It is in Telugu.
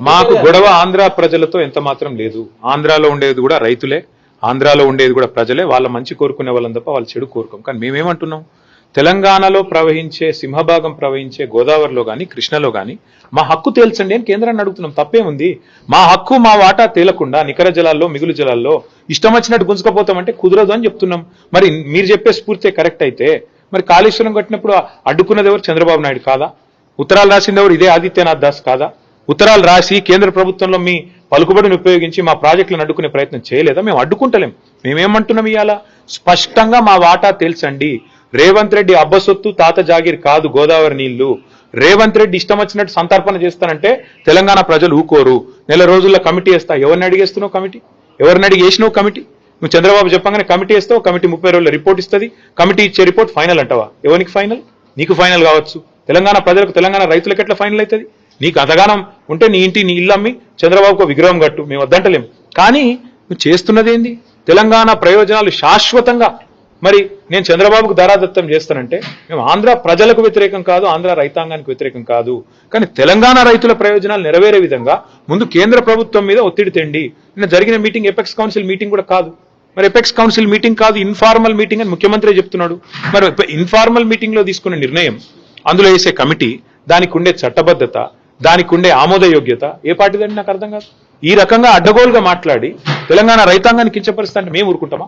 మాకు గొడవ ఆంధ్ర ప్రజలతో ఎంత మాత్రం లేదు. ఆంధ్రాలో ఉండేది కూడా రైతులే, ఆంధ్రాలో ఉండేది కూడా ప్రజలే. వాళ్ళ మంచి కోరుకునే వాళ్ళని తప్ప వాళ్ళు చెడు కోరుకోం. కానీ మేమేమంటున్నాం, తెలంగాణలో ప్రవహించే సింహభాగం ప్రవహించే గోదావరిలో కానీ కృష్ణలో కానీ మా హక్కు తేల్చండి అని కేంద్రాన్ని అడుగుతున్నాం. తప్పేముంది? మా హక్కు మా వాటా తేలకుండా నికర జలాల్లో మిగులు జలాల్లో ఇష్టం వచ్చినట్టు గుంజుకపోతామంటే కుదరదు అని చెప్తున్నాం. మరి మీరు చెప్పే స్ఫూర్తి కరెక్ట్ అయితే మరి కాళేశ్వరం కట్టినప్పుడు అడ్డుకున్నది ఎవరు? చంద్రబాబు నాయుడు కాదా? ఉత్తరాలు రాసింది ఎవరు? ఇదే ఆదిత్యనాథ్ దాస్ కాదా? ఉత్తరాలు రాసి కేంద్ర ప్రభుత్వంలో మీ పలుకుబడిని ఉపయోగించి మా ప్రాజెక్టులను అడ్డుకునే ప్రయత్నం చేయలేదా? మేము అడ్డుకుంటలేం. మేమేమంటున్నాం ఇవాళ? స్పష్టంగా మా వాటా తెలుసండి. రేవంత్ రెడ్డి అబ్బసొత్తు తాత జాగీర్ కాదు గోదావరి నీళ్లు. రేవంత్ రెడ్డి ఇష్టం వచ్చినట్టు సంతర్పణ చేస్తానంటే తెలంగాణ ప్రజలు ఊకోరు. నెల రోజుల్లో కమిటీ వేస్తా. ఎవరిని అడిగేస్తున్నావు కమిటీ? ఎవరిని అడిగి వేసినావు కమిటీ? నువ్వు చంద్రబాబు చెప్పగానే కమిటీ వేస్తావు, కమిటీ 30 రోజుల రిపోర్ట్ ఇస్తుంది. కమిటీ ఇచ్చే రిపోర్ట్ ఫైనల్ అంటావా? ఎవరికి ఫైనల్? నీకు ఫైనల్ కావచ్చు. తెలంగాణ ప్రజలకు, తెలంగాణ రైతులకు ఎట్లా ఫైనల్ అవుతుంది? నీకు అంతగానం ఉంటే నీ ఇంటి నీ ఇల్లు అమ్మి చంద్రబాబుకు విగ్రహం కట్టు, మేము వద్దంటలేం. కానీ నువ్వు చేస్తున్నది ఏంది? తెలంగాణ ప్రయోజనాలు శాశ్వతంగా మరి నేను చంద్రబాబుకు ధారాదత్తం చేస్తానంటే మేము ఆంధ్ర ప్రజలకు వ్యతిరేకం కాదు, ఆంధ్ర రైతాంగానికి వ్యతిరేకం కాదు. కానీ తెలంగాణ రైతుల ప్రయోజనాలు నెరవేరే విధంగా ముందు కేంద్ర ప్రభుత్వం మీద ఒత్తిడి తెండి. నిన్న జరిగిన మీటింగ్ ఎపెక్స్ కౌన్సిల్ మీటింగ్ కూడా కాదు. మరి ఎపెక్స్ కౌన్సిల్ మీటింగ్ కాదు, ఇన్ఫార్మల్ మీటింగ్ అని ముఖ్యమంత్రి చెప్తున్నాడు. మరి ఇన్ఫార్మల్ మీటింగ్ లో తీసుకున్న నిర్ణయం, అందులో వేసే కమిటీ, దానికి ఉండే చట్టబద్ధత, దానికి ఉండే ఆమోదయోగ్యత ఏ పార్టీదండి నాకు అర్థం కాదు. ఈ రకంగా అడ్డగోలుగా మాట్లాడి తెలంగాణ రైతాంగాన్ని కించపరుస్తా అంటే మేము ఊరుకుంటామా?